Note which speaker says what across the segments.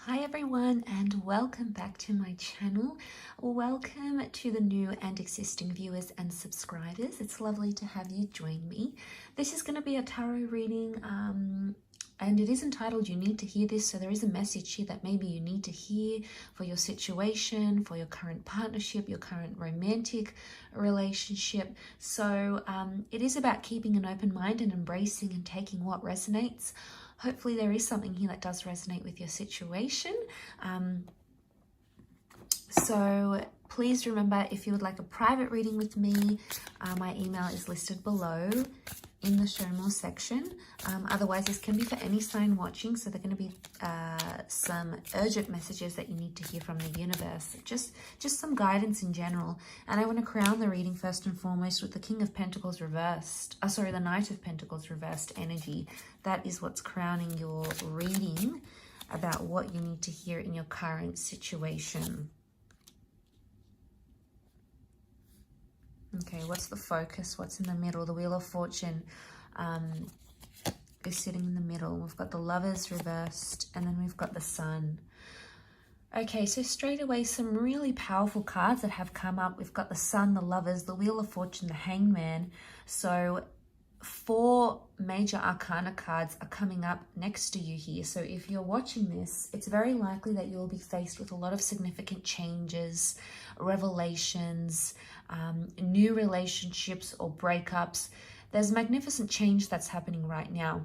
Speaker 1: Hi everyone, and welcome back to my channel. Welcome to the new and existing viewers and subscribers. It's lovely to have you join me. This is going to be a tarot reading and it is entitled You Need to Hear This. So there is a message here that maybe you need to hear for your situation, for your current partnership, your current romantic relationship. So it is about keeping an open mind and embracing and taking what resonates. Hopefully there is something here that does resonate with your situation. So please remember, if you would like a private reading with me, my email is listed below in the show more section. Otherwise, this can be for any sign watching. So they're going to be some urgent messages that you need to hear from the universe. Just some guidance in general. And I want to crown the reading first and foremost with the King of Pentacles reversed. The Knight of Pentacles reversed energy. That is what's crowning your reading about what you need to hear in your current situation. Okay, what's the focus? What's in the middle? The Wheel of Fortune is sitting in the middle. We've got the Lovers reversed, and then we've got the Sun. Okay, so straight away, some really powerful cards that have come up. We've got the Sun, the Lovers, the Wheel of Fortune, the Hangman. So 4 major arcana cards are coming up next to you here. So if you're watching this, it's very likely that you'll be faced with a lot of significant changes, revelations, new relationships or breakups. There's magnificent change that's happening right now.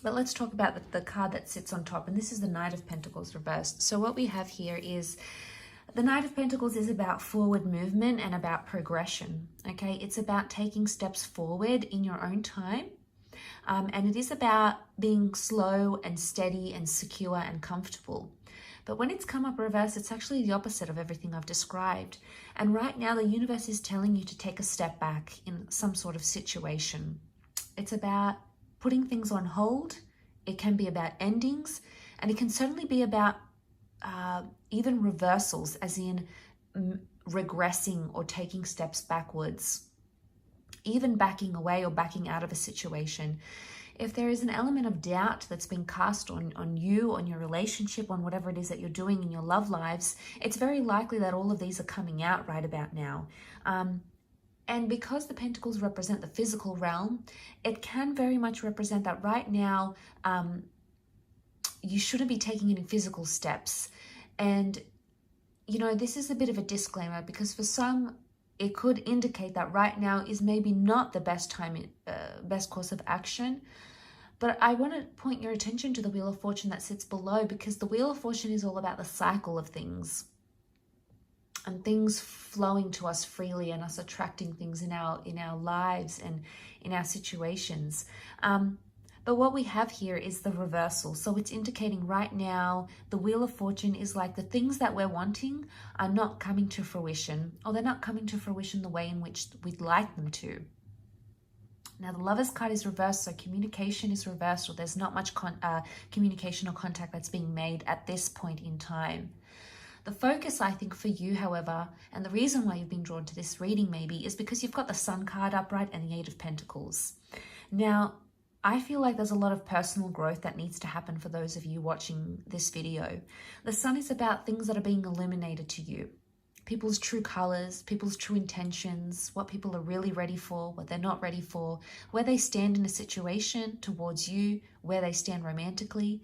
Speaker 1: But let's talk about the card that sits on top, and this is the Knight of Pentacles reversed. So what we have here is the Knight of Pentacles is about forward movement and about progression, okay? It's about taking steps forward in your own time, and it is about being slow and steady and secure and comfortable. But when it's come up reverse, it's actually the opposite of everything I've described. And right now, the universe is telling you to take a step back in some sort of situation. It's about putting things on hold. It can be about endings, and it can certainly be about even reversals, as in regressing or taking steps backwards, even backing away or backing out of a situation. If there is an element of doubt that's been cast on you, on your relationship, on whatever it is that you're doing in your love lives, it's very likely that all of these are coming out right about now. And because the Pentacles represent the physical realm, it can very much represent that right now you shouldn't be taking any physical steps. And, you know, this is a bit of a disclaimer, because for some, it could indicate that right now is maybe not the best time, best course of action. But I want to point your attention to the Wheel of Fortune that sits below, because the Wheel of Fortune is all about the cycle of things and things flowing to us freely and us attracting things in our lives and in our situations. But what we have here is the reversal. So it's indicating right now the Wheel of Fortune is like the things that we're wanting are not coming to fruition, or they're not coming to fruition the way in which we'd like them to. Now the Lovers card is reversed, so communication is reversed, or there's not much communication or contact that's being made at this point in time. The focus, I think, for you, however, and the reason why you've been drawn to this reading maybe, is because you've got the Sun card upright and the 8 of Pentacles. Now, I feel like there's a lot of personal growth that needs to happen for those of you watching this video. The Sun is about things that are being illuminated to you. People's true colors, people's true intentions, what people are really ready for, what they're not ready for, where they stand in a situation towards you, where they stand romantically.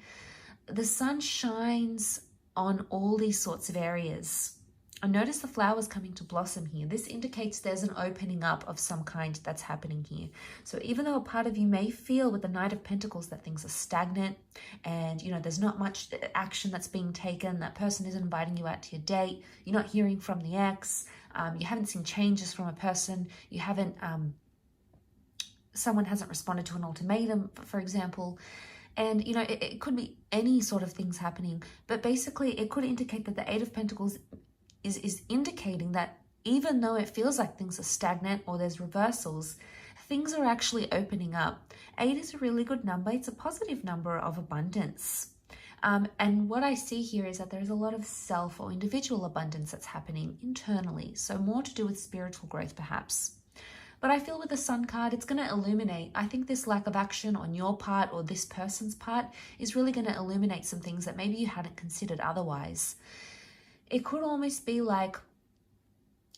Speaker 1: The Sun shines on all these sorts of areas. And notice the flowers coming to blossom here. This indicates there's an opening up of some kind that's happening here. So even though a part of you may feel with the Knight of Pentacles that things are stagnant and, you know, there's not much action that's being taken, that person isn't inviting you out to your date, you're not hearing from the ex, you haven't seen changes from a person, you haven't, someone hasn't responded to an ultimatum, for example. And, you know, it could be any sort of things happening, but basically it could indicate that the 8 of Pentacles is indicating that even though it feels like things are stagnant or there's reversals, things are actually opening up. 8 is a really good number. It's a positive number of abundance. And what I see here is that there's a lot of self or individual abundance that's happening internally. So more to do with spiritual growth, perhaps. But I feel with the Sun card, it's going to illuminate. I think this lack of action on your part or this person's part is really going to illuminate some things that maybe you hadn't considered otherwise. It could almost be like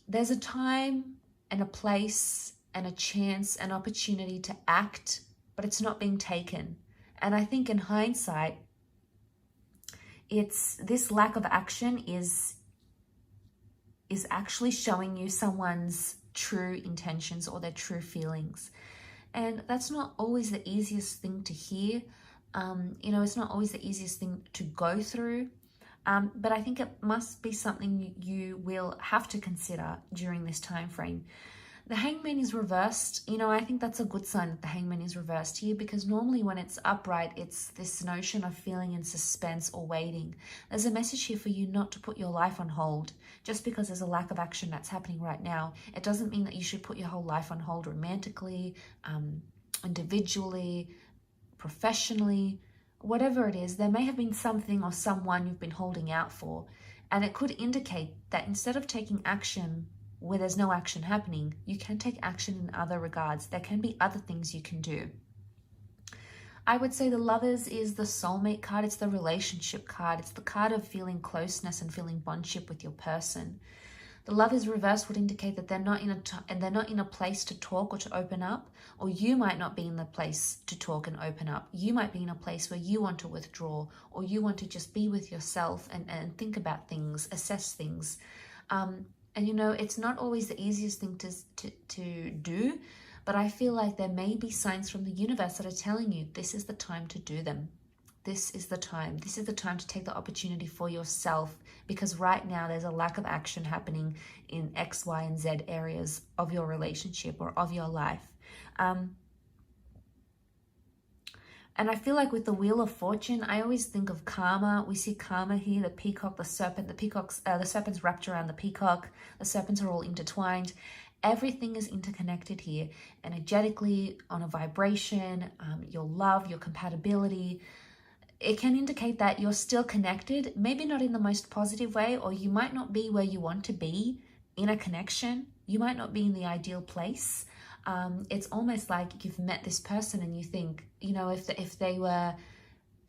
Speaker 1: there's a time and a place and a chance, an opportunity to act, but it's not being taken. And I think in hindsight, it's this lack of action is actually showing you someone's true intentions or their true feelings. And that's not always the easiest thing to hear. It's not always the easiest thing to go through. But I think it must be something you will have to consider during this time frame. The Hangman is reversed. I think that's a good sign that the Hangman is reversed here, because normally when it's upright, it's this notion of feeling in suspense or waiting. There's a message here for you not to put your life on hold. Just because there's a lack of action that's happening right now, it doesn't mean that you should put your whole life on hold romantically, individually, professionally, whatever it is. There may have been something or someone you've been holding out for, and it could indicate that instead of taking action where there's no action happening, you can take action in other regards. There can be other things you can do. I would say the Lovers is the soulmate card. It's the relationship card. It's the card of feeling closeness and feeling bondship with your person. The Lovers reverse would indicate that they're not in a place to talk or to open up, or you might not be in the place to talk and open up. You might be in a place where you want to withdraw, or you want to just be with yourself and think about things, assess things. It's not always the easiest thing to do, but I feel like there may be signs from the universe that are telling you this is the time to do them. This is the time. This is the time to take the opportunity for yourself, because right now there's a lack of action happening in X, Y, and Z areas of your relationship or of your life. And I feel like with the Wheel of Fortune, I always think of karma. We see karma here, the peacock, the serpent. The serpent's wrapped around the peacock. The serpents are all intertwined. Everything is interconnected here, energetically, on a vibration, your love, your compatibility. It can indicate that you're still connected, maybe not in the most positive way, or you might not be where you want to be in a connection. You might not be in the ideal place. It's almost like you've met this person and you think, if they were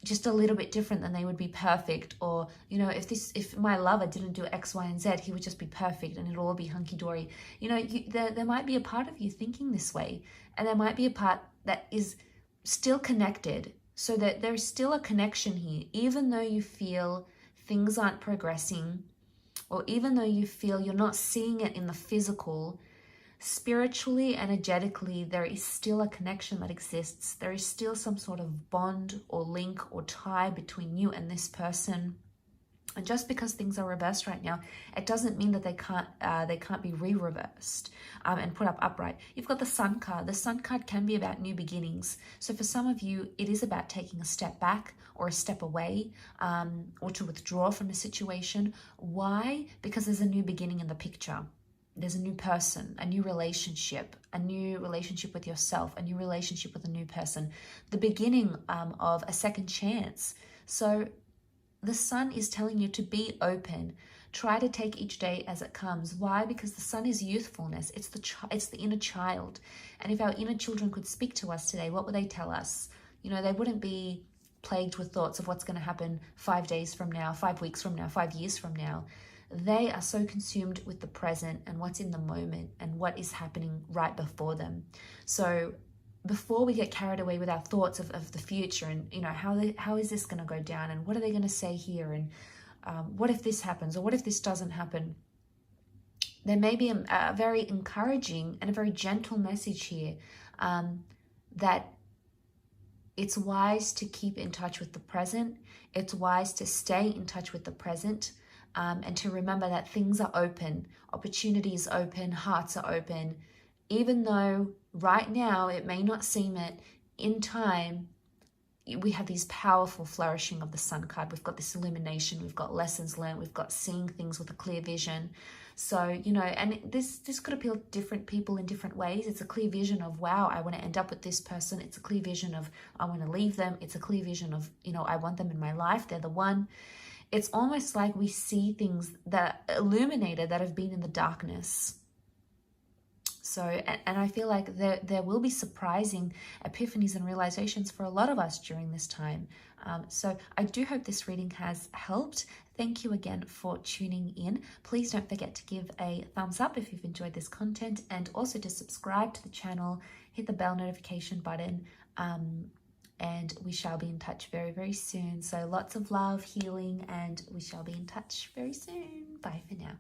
Speaker 1: just a little bit different, then they would be perfect. Or, if my lover didn't do X, Y, and Z, he would just be perfect and it'll all be hunky-dory. There might be a part of you thinking this way, and there might be a part that is still connected, so that there's still a connection here, even though you feel things aren't progressing, or even though you feel you're not seeing it in the physical. Spiritually, energetically, there is still a connection that exists. There is still some sort of bond or link or tie between you and this person. And just because things are reversed right now, it doesn't mean that they can't be re-reversed and put up upright. You've got the Sun card. The Sun card can be about new beginnings. So for some of you, it is about taking a step back or a step away, or to withdraw from a situation. Why? Because there's a new beginning in the picture. There's a new person, a new relationship with yourself, a new relationship with a new person, the beginning of a second chance. So the Sun is telling you to be open. Try to take each day as it comes. Why? Because the Sun is youthfulness. It's the inner child. And if our inner children could speak to us today, what would they tell us? They wouldn't be plagued with thoughts of what's going to happen 5 days from now, 5 weeks from now, 5 years from now. They are so consumed with the present and what's in the moment and what is happening right before them. So before we get carried away with our thoughts of the future and, how is this going to go down and what are they going to say here and what if this happens or what if this doesn't happen? There may be a very encouraging and a very gentle message here that it's wise to keep in touch with the present. It's wise to stay in touch with the present. And to remember that things are open, opportunities open, hearts are open. Even though right now it may not seem it, in time, we have these powerful flourishing of the Sun card. We've got this illumination, we've got lessons learned, we've got seeing things with a clear vision. So, and this could appeal to different people in different ways. It's a clear vision of, wow, I want to end up with this person. It's a clear vision of, I want to leave them. It's a clear vision of, I want them in my life. They're the one. It's almost like we see things that are illuminated that have been in the darkness. So, and I feel like there will be surprising epiphanies and realizations for a lot of us during this time. So I do hope this reading has helped. Thank you again for tuning in. Please don't forget to give a thumbs up if you've enjoyed this content, and also to subscribe to the channel, hit the bell notification button, and we shall be in touch very, very soon. So lots of love, healing, and we shall be in touch very soon. Bye for now.